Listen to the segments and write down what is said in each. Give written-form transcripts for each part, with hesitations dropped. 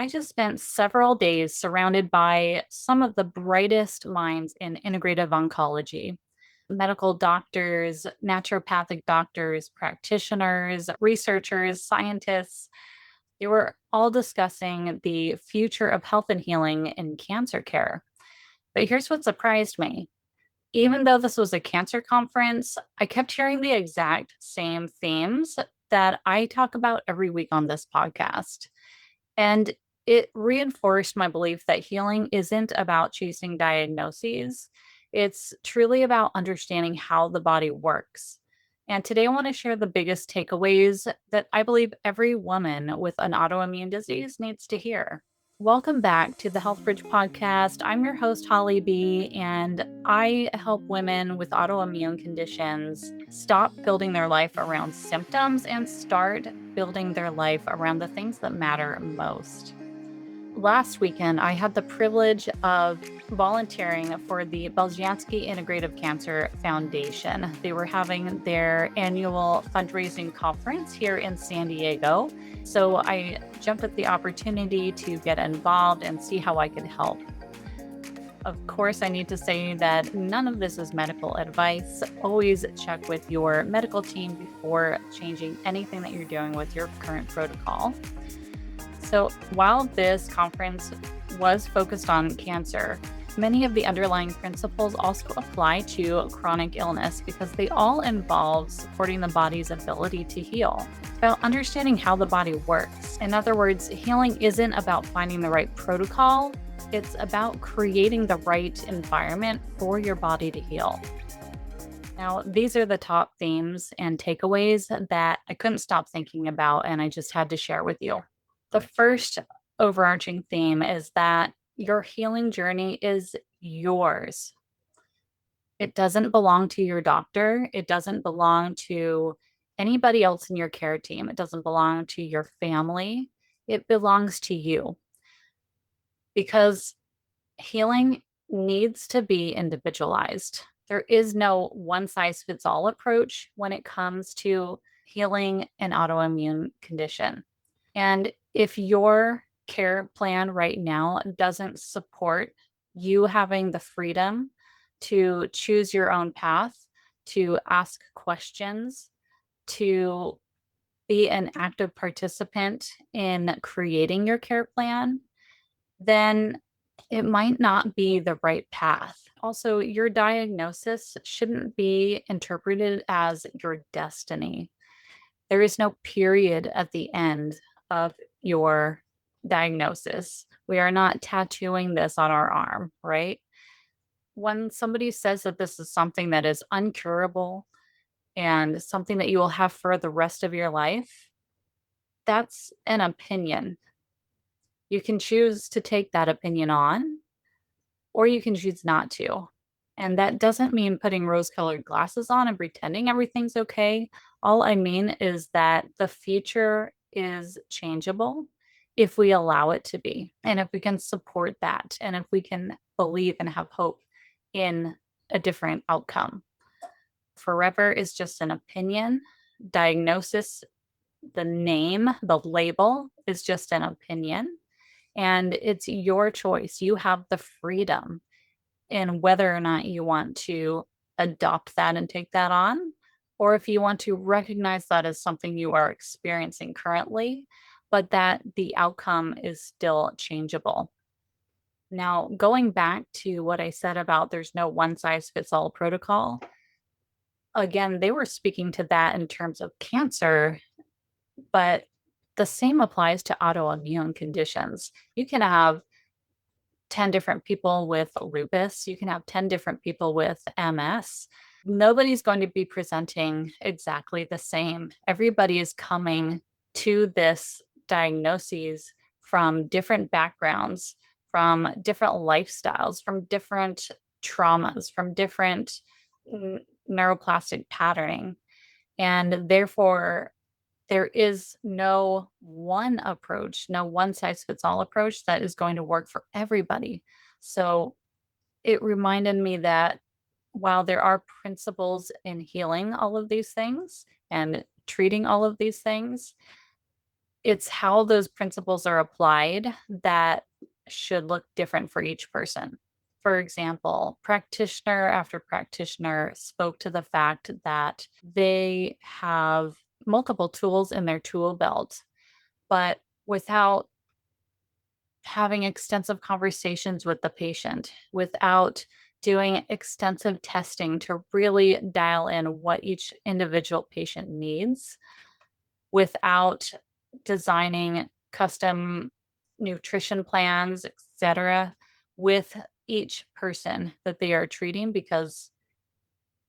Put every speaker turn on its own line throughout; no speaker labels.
I just spent several days surrounded by some of the brightest minds in integrative oncology. Medical doctors, naturopathic doctors, practitioners, researchers, scientists. They were all discussing the future of health and healing in cancer care. But here's what surprised me. Even though this was a cancer conference, I kept hearing the exact same themes that I talk about every week on this podcast. And it reinforced my belief that healing isn't about chasing diagnoses. It's truly about understanding how the body works. And today I want to share the biggest takeaways that I believe every woman with an autoimmune disease needs to hear. Welcome back to the Health Bridge podcast. I'm your host, Holly B, and I help women with autoimmune conditions stop building their life around symptoms and start building their life around the things that matter most. Last weekend, I had the privilege of volunteering for the Beljanski Integrative Cancer Foundation. They were having their annual fundraising conference here in San Diego. So I jumped at the opportunity to get involved and see how I could help. Of course, I need to say that none of this is medical advice. Always check with your medical team before changing anything that you're doing with your current protocol. So while this conference was focused on cancer, many of the underlying principles also apply to chronic illness because they all involve supporting the body's ability to heal. It's about understanding how the body works. In other words, healing isn't about finding the right protocol, it's about creating the right environment for your body to heal. Now, these are the top themes and takeaways that I couldn't stop thinking about, and I just had to share with you. The first overarching theme is that your healing journey is yours. It doesn't belong to your doctor. It doesn't belong to anybody else in your care team. It doesn't belong to your family. It belongs to you because healing needs to be individualized. There is no one size fits all approach when it comes to healing an autoimmune condition. And if your care plan right now doesn't support you having the freedom to choose your own path, to ask questions, to be an active participant in creating your care plan, then it might not be the right path. Also, your diagnosis shouldn't be interpreted as your destiny. There is no period at the end of your diagnosis. We are not tattooing this on our arm, right? When somebody says that this is something that is uncurable and something that you will have for the rest of your life, that's an opinion. You can choose to take that opinion on, or you can choose not to. And that doesn't mean putting rose colored glasses on and pretending everything's okay. All I mean is that the future is changeable if we allow it to be, and if we can support that, and if we can believe and have hope in a different outcome. Forever is just an opinion. Diagnosis, the name, the label is just an opinion. And it's your choice. You have the freedom in whether or not you want to adopt that and take that on, or if you want to recognize that as something you are experiencing currently, but that the outcome is still changeable. Now, going back to what I said about there's no one size fits all protocol, again, they were speaking to that in terms of cancer, but the same applies to autoimmune conditions. You can have 10 different people with lupus, you can have 10 different people with MS. Nobody's going to be presenting exactly the same. Everybody is coming to this diagnosis from different backgrounds, from different lifestyles, from different traumas, from different neuroplastic patterning. And therefore, there is no one approach, no one size fits all approach that is going to work for everybody. So it reminded me that while there are principles in healing all of these things and treating all of these things, It's how those principles are applied that should look different for each person. For example, practitioner after practitioner spoke to the fact that they have multiple tools in their tool belt, but without having extensive conversations with the patient, without doing extensive testing to really dial in what each individual patient needs, without designing custom nutrition plans, etc., with each person that they are treating, because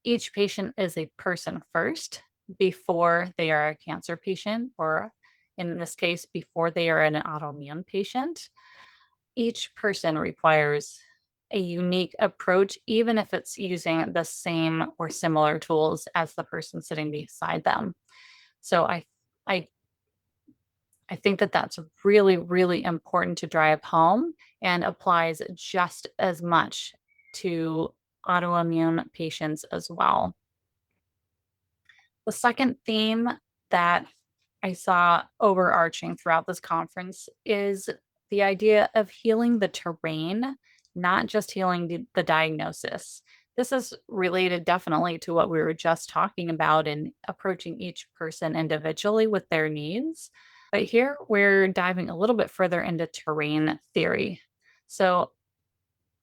each patient is a person first before they are a cancer patient, or in this case, before they are an autoimmune patient. Each person requires a unique approach, even if it's using the same or similar tools as the person sitting beside them. So I I think that that's really, really important to drive home and applies just as much to autoimmune patients as well. The second theme that I saw overarching throughout this conference is the idea of healing the terrain, not just healing the diagnosis. This is related definitely to what we were just talking about in approaching each person individually with their needs. But here we're diving a little bit further into terrain theory. So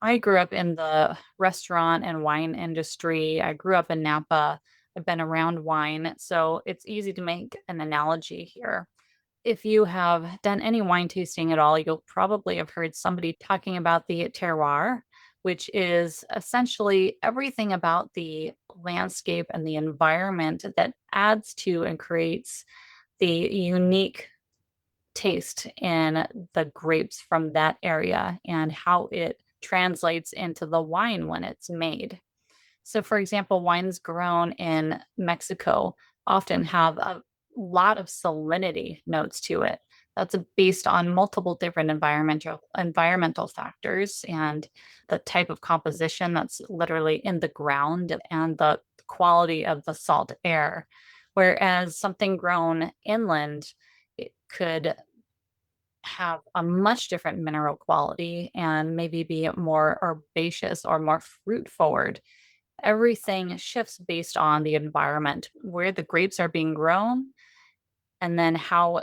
I grew up in the restaurant and wine industry. I grew up in Napa. I've been around wine, so it's easy to make an analogy here. If you have done any wine tasting at all, you'll probably have heard somebody talking about the terroir, which is essentially everything about the landscape and the environment that adds to and creates the unique taste in the grapes from that area and how it translates into the wine when it's made. So, for example, wines grown in Mexico often have a lot of salinity notes to it. That's based on multiple different environmental factors and the type of composition that's literally in the ground and the quality of the salt air. Whereas something grown inland, it could have a much different mineral quality and maybe be more herbaceous or more fruit forward. Everything shifts based on the environment, where the grapes are being grown, and then how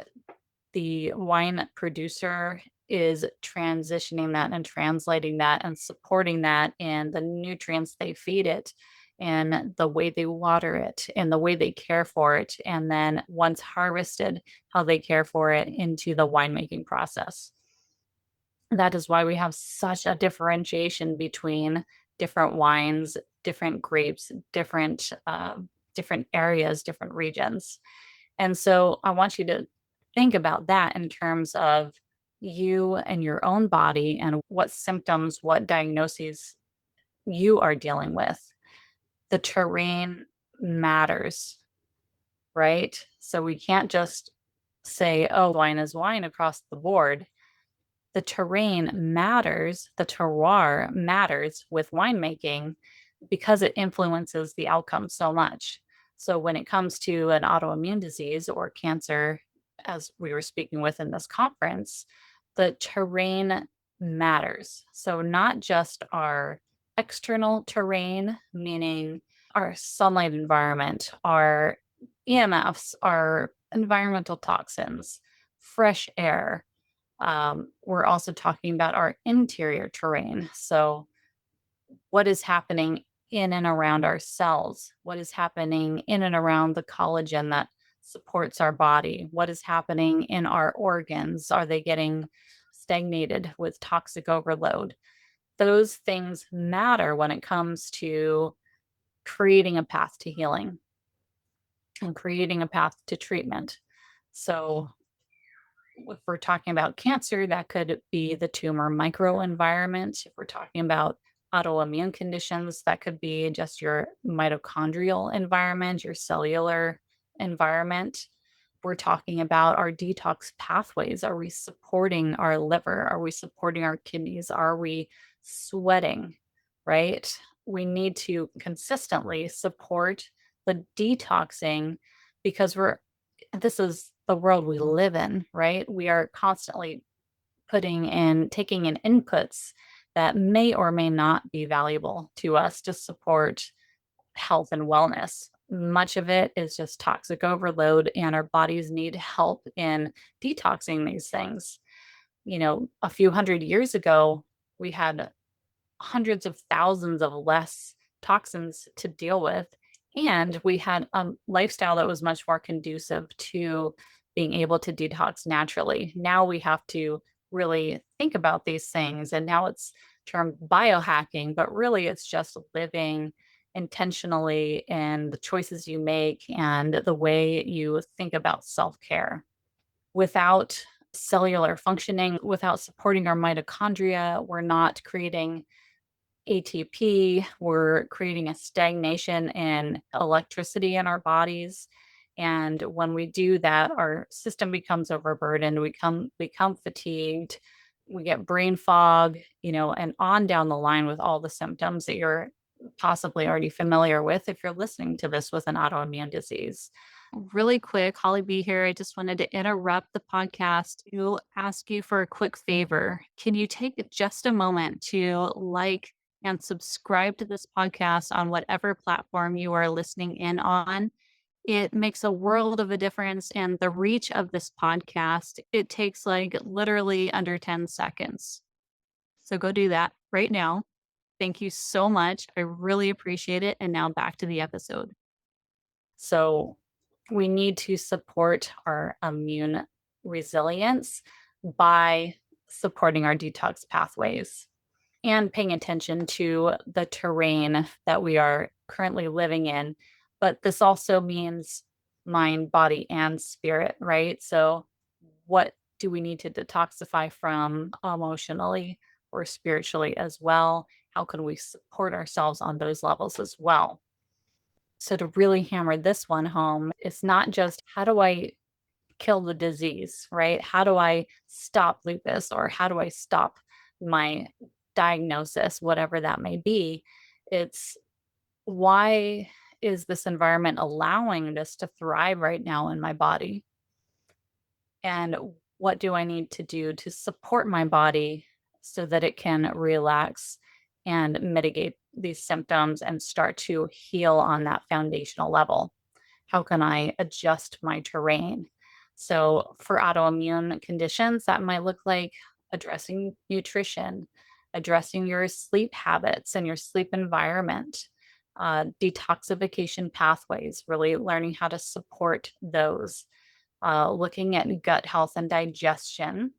the wine producer is transitioning that and translating that and supporting that in the nutrients they feed it and the way they water it and the way they care for it. And then once harvested, how they care for it into the winemaking process. That is why we have such a differentiation between different wines, different grapes, different areas, different regions. And so I want you to think about that in terms of you and your own body and what symptoms, what diagnoses you are dealing with. The terrain matters, right? So we can't just say, oh, wine is wine across the board. The terrain matters, the terroir matters with winemaking because it influences the outcome so much. So when it comes to an autoimmune disease or cancer, as we were speaking with in this conference, the terrain matters. So not just our external terrain, meaning our sunlight environment, our EMFs, our environmental toxins, fresh air, we're also talking about our interior terrain. So, what is happening in and around our cells? What is happening in and around the collagen that supports our body? What is happening in our organs? Are they getting stagnated with toxic overload? Those things matter when it comes to creating a path to healing and creating a path to treatment. So, if we're talking about cancer, that could be the tumor microenvironment. If we're talking about autoimmune conditions, that could be just your mitochondrial environment, your cellular environment. We're talking about our detox pathways. Are we supporting our liver? Are we supporting our kidneys? Are we sweating? Right? We need to consistently support the detoxing because this is the world we live in, right? We are constantly putting in taking in inputs that may or may not be valuable to us to support health and wellness. Much of it is just toxic overload, and our bodies need help in detoxing these things. A few hundred years ago, we had hundreds of thousands of less toxins to deal with. And we had a lifestyle that was much more conducive to being able to detox naturally. Now we have to really think about these things. And now it's termed biohacking, but really it's just living intentionally and the choices you make and the way you think about self care. Without cellular functioning, without supporting our mitochondria, we're not creating ATP, we're creating a stagnation in electricity in our bodies. And when we do that, our system becomes overburdened, we become fatigued, we get brain fog, and on down the line with all the symptoms that you're possibly already familiar with if you're listening to this with an autoimmune disease. Really quick, Holly B here. I just wanted to interrupt the podcast to ask you for a quick favor. Can you take just a moment to and subscribe to this podcast on whatever platform you are listening in on? It makes a world of a difference. And the reach of this podcast, it takes like literally under 10 seconds. So go do that right now. Thank you so much. I really appreciate it. And now back to the episode. So, we need to support our immune resilience by supporting our detox pathways and paying attention to the terrain that we are currently living in. But this also means mind, body, and spirit, right? So, what do we need to detoxify from emotionally or spiritually as well? How can we support ourselves on those levels as well? So, to really hammer this one home, it's not just how do I kill the disease, right? How do I stop lupus or how do I stop my diagnosis, whatever that may be? It's why is this environment allowing this to thrive right now in my body? And what do I need to do to support my body so that it can relax and mitigate these symptoms and start to heal on that foundational level? How can I adjust my terrain? So, for autoimmune conditions, that might look like addressing nutrition, addressing your sleep habits and your sleep environment, detoxification pathways, really learning how to support those, looking at gut health and digestion,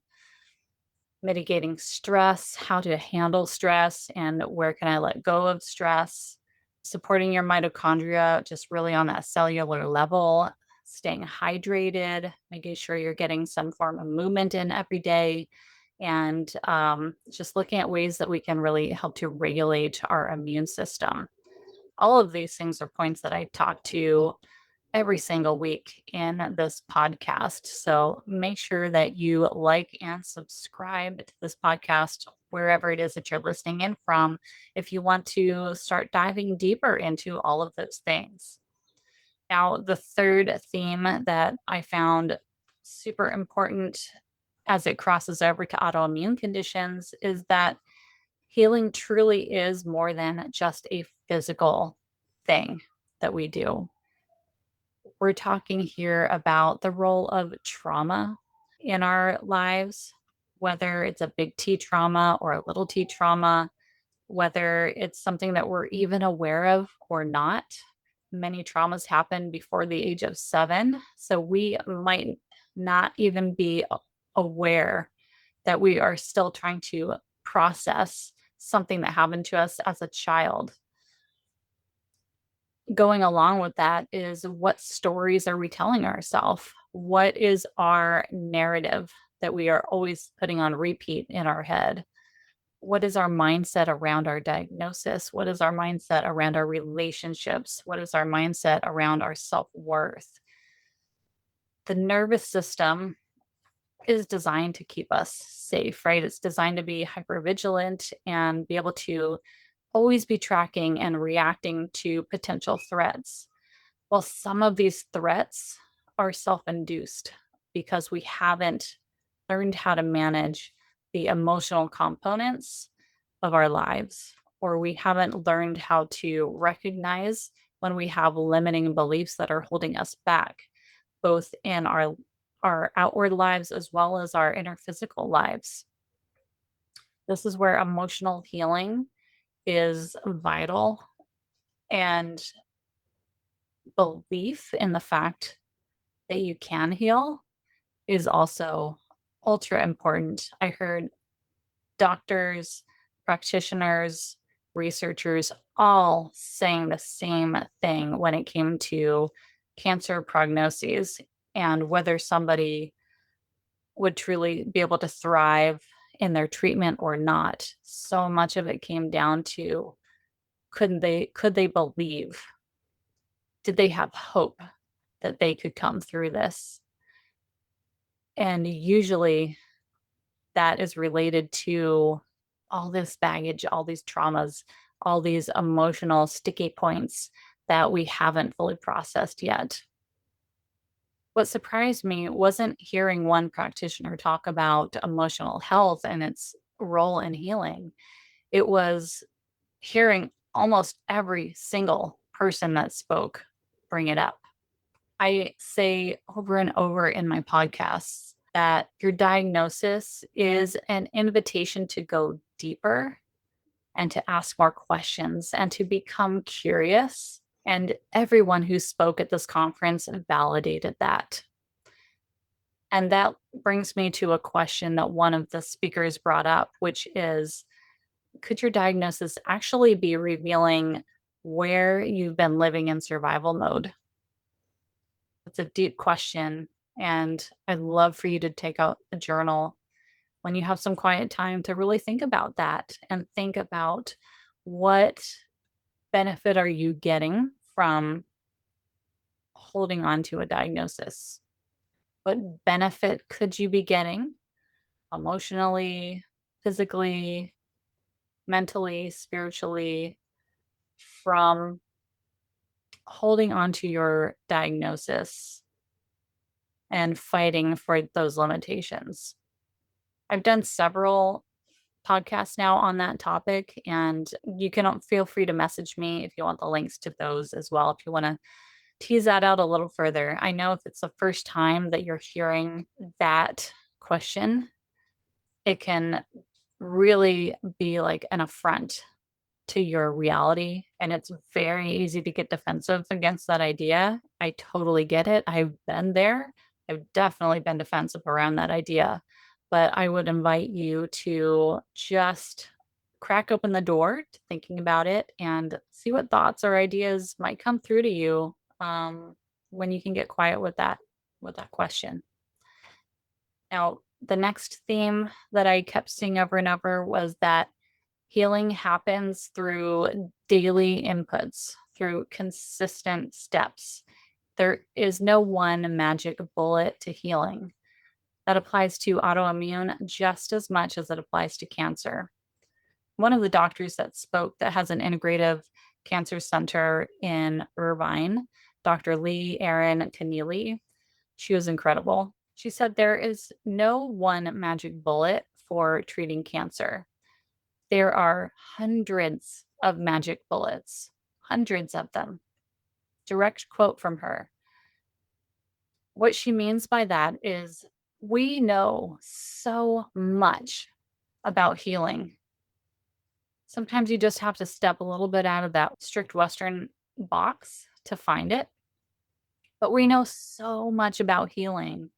mitigating stress, how to handle stress, and where can I let go of stress, supporting your mitochondria just really on that cellular level, staying hydrated, making sure you're getting some form of movement in every day, and just looking at ways that we can really help to regulate our immune system. All of these things are points that I talk to every single week in this podcast. So make sure that you like and subscribe to this podcast wherever it is that you're listening in from if you want to start diving deeper into all of those things. Now, the third theme that I found super important as it crosses over to autoimmune conditions is that healing truly is more than just a physical thing that we do. We're talking here about the role of trauma in our lives, whether it's a big T trauma or a little t trauma, whether it's something that we're even aware of or not. Many traumas happen before the age of 7. So we might not even be aware that we are still trying to process something that happened to us as a child. Going along with that is what stories are we telling ourselves? What is our narrative that we are always putting on repeat in our head? What is our mindset around our diagnosis? What is our mindset around our relationships? What is our mindset around our self worth? The nervous system is designed to keep us safe, right? It's designed to be hypervigilant and be able to always be tracking and reacting to potential threats. Well, some of these threats are self induced. because we haven't learned how to manage the emotional components of our lives, or we haven't learned how to recognize when we have limiting beliefs that are holding us back, both in our outward lives as well as our inner physical lives. This is where emotional healing is vital, and belief in the fact that you can heal is also ultra important. I heard doctors, practitioners, researchers all saying the same thing when it came to cancer prognoses and whether somebody would truly be able to thrive in their treatment or not. So much of it came down to could they believe? Did they have hope that they could come through this? And usually that is related to all this baggage, all these traumas, all these emotional sticky points that we haven't fully processed yet. What surprised me wasn't hearing one practitioner talk about emotional health and its role in healing. It was hearing almost every single person that spoke bring it up. I say over and over in my podcasts that your diagnosis is an invitation to go deeper and to ask more questions and to become curious. And everyone who spoke at this conference validated that. And that brings me to a question that one of the speakers brought up, which is, could your diagnosis actually be revealing where you've been living in survival mode? It's a deep question, and I'd love for you to take out a journal when you have some quiet time to really think about that and think about what benefit are you getting from holding on to a diagnosis? What benefit could you be getting emotionally, physically, mentally, spiritually from holding on to your diagnosis and fighting for those limitations? I've done several podcasts now on that topic, and you can feel free to message me if you want the links to those as well, if you want to tease that out a little further. I know if it's the first time that you're hearing that question, it can really be like an affront to your reality. And it's very easy to get defensive against that idea. I totally get it. I've been there. I've definitely been defensive around that idea. But I would invite you to just crack open the door to thinking about it and see what thoughts or ideas might come through to you when you can get quiet with that question. Now, the next theme that I kept seeing over and over was that healing happens through daily inputs, through consistent steps. There is no one magic bullet to healing. That applies to autoimmune just as much as it applies to cancer. One of the doctors that spoke that has an integrative cancer center in Irvine, Dr. Lee Erin Keneally, she was incredible. She said there is no one magic bullet for treating cancer. There are hundreds of magic bullets, hundreds of them. Direct quote from her. What she means by that is we know so much about healing. Sometimes you just have to step a little bit out of that strict Western box to find it. But we know so much about healing,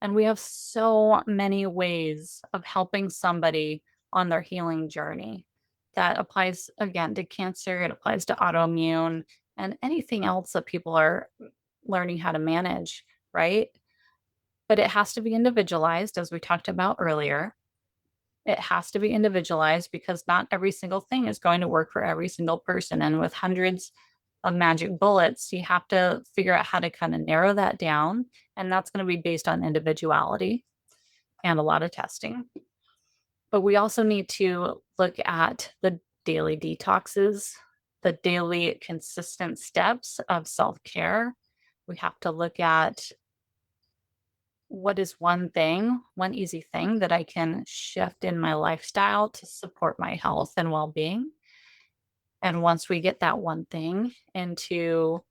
and we have so many ways of helping somebody on their healing journey. That applies again to cancer, it applies to autoimmune, and anything else that people are learning how to manage, right? But it has to be individualized, as we talked about earlier. It has to be individualized because not every single thing is going to work for every single person. And with hundreds of magic bullets, you have to figure out how to kind of narrow that down. And that's going to be based on individuality and a lot of testing. But we also need to look at the daily detoxes, the daily consistent steps of self care. We have to look at what is one easy thing that I can shift in my lifestyle to support my health and well being? And once we get that one thing into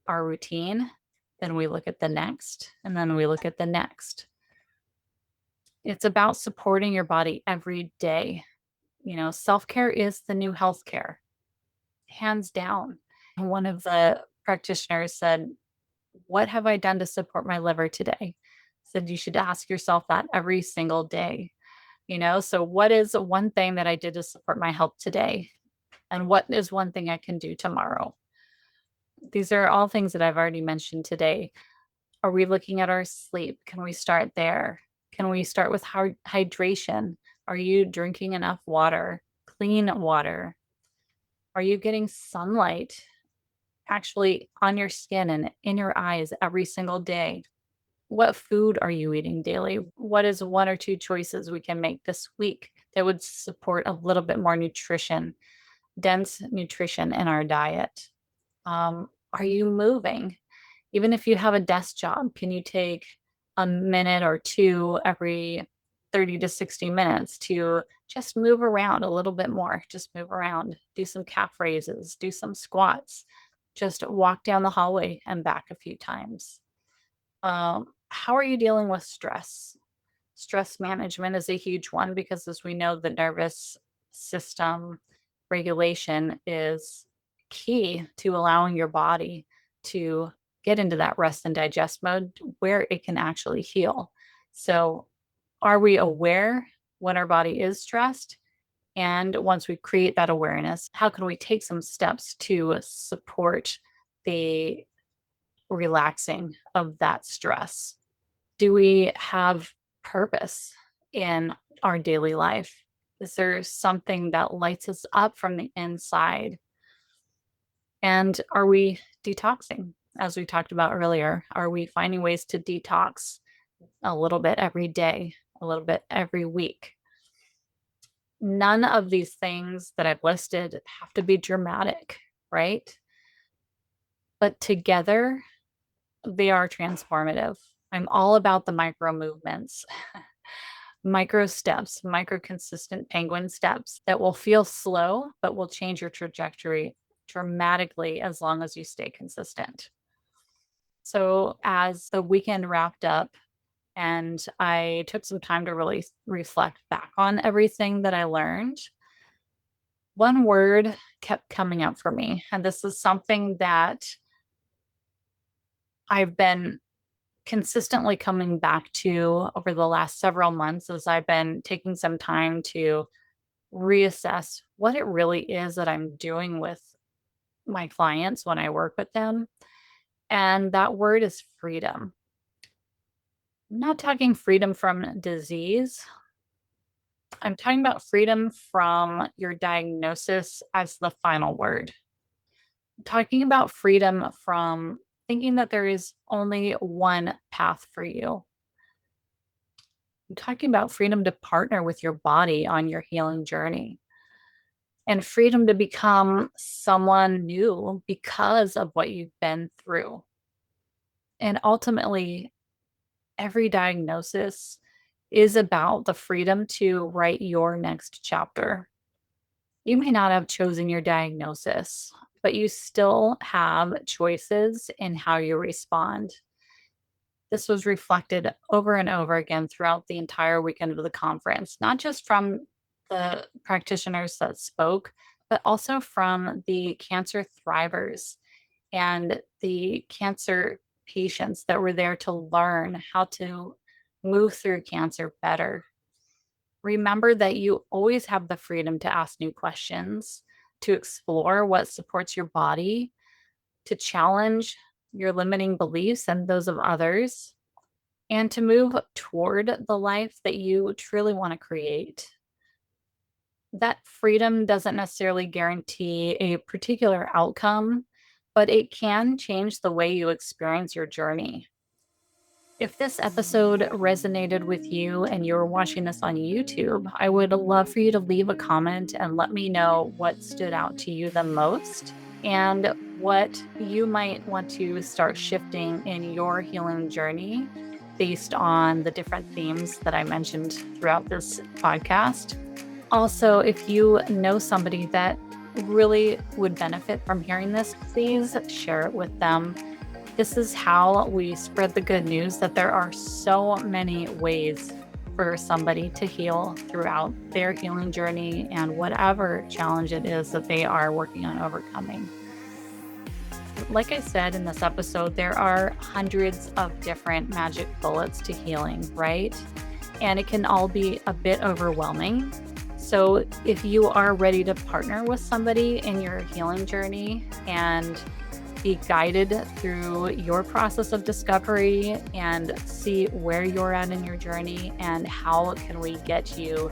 our routine, then we look at the next, and then we look at the next. It's about supporting your body every day. Self care is the new healthcare, hands down. One of the practitioners said, "What have I done to support my liver today?" Said you should ask yourself that every single day. So what is one thing that I did to support my health today? And what is one thing I can do tomorrow? These are all things that I've already mentioned today. Are we looking at our sleep? Can we start there? Can we start with hydration? Are you drinking enough water, clean water? Are you getting sunlight actually on your skin and in your eyes every single day? What food are you eating daily? What is one or two choices we can make this week that would support a little bit more nutrition, dense nutrition in our diet? Are you moving? Even if you have a desk job, can you take a minute or two every 30 to 60 minutes to just move around a little bit more? Just move around, do some calf raises, do some squats, just walk down the hallway and back a few times. How are you dealing with stress? Stress management is a huge one because, as we know, the nervous system regulation is key to allowing your body to get into that rest and digest mode where it can actually heal. So, are we aware when our body is stressed? And once we create that awareness, how can we take some steps to support the relaxing of that stress? Do we have purpose in our daily life? Is there something that lights us up from the inside? And are we detoxing? As we talked about earlier, are we finding ways to detox a little bit every day, a little bit every week? None of these things that I've listed have to be dramatic, right? But together, they are transformative. I'm all about the micro movements. Micro steps, micro consistent penguin steps that will feel slow, but will change your trajectory dramatically as long as you stay consistent. So, as the weekend wrapped up and I took some time to really reflect back on everything that I learned, one word kept coming up for me. And this is something that I've been consistently coming back to over the last several months as I've been taking some time to reassess what it really is that I'm doing with my clients when I work with them. And that word is freedom. I'm not talking freedom from disease. I'm talking about freedom from your diagnosis as the final word. I'm talking about freedom from thinking that there is only one path for you. I'm talking about freedom to partner with your body on your healing journey and freedom to become someone new because of what you've been through. And ultimately, every diagnosis is about the freedom to write your next chapter. You may not have chosen your diagnosis, but you still have choices in how you respond. This was reflected over and over again throughout the entire weekend of the conference, not just from the practitioners that spoke, but also from the cancer thrivers and the cancer patients that were there to learn how to move through cancer better. Remember that you always have the freedom to ask new questions, to explore what supports your body, to challenge your limiting beliefs and those of others, and to move toward the life that you truly want to create. That freedom doesn't necessarily guarantee a particular outcome, but it can change the way you experience your journey. If this episode resonated with you and you're watching this on YouTube, I would love for you to leave a comment and let me know what stood out to you the most and what you might want to start shifting in your healing journey based on the different themes that I mentioned throughout this podcast. Also, if you know somebody that really would benefit from hearing this, please share it with them. This is how we spread the good news that there are so many ways for somebody to heal throughout their healing journey and whatever challenge it is that they are working on overcoming. Like I said in this episode, there are hundreds of different magic bullets to healing, right? And it can all be a bit overwhelming. So if you are ready to partner with somebody in your healing journey and be guided through your process of discovery and see where you're at in your journey and how can we get you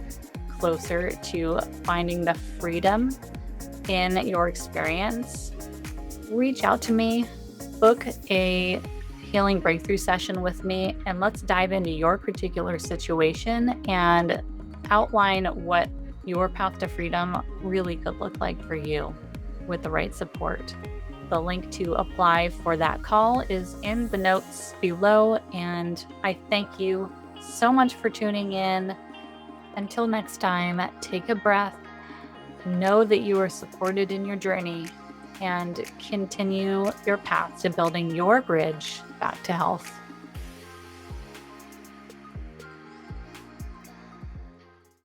closer to finding the freedom in your experience, reach out to me, book a healing breakthrough session with me, and let's dive into your particular situation and outline what your path to freedom really could look like for you with the right support. The link to apply for that call is in the notes below, and I thank you so much for tuning in. Until next time, take a breath, know that you are supported in your journey, and continue your path to building your bridge back to health.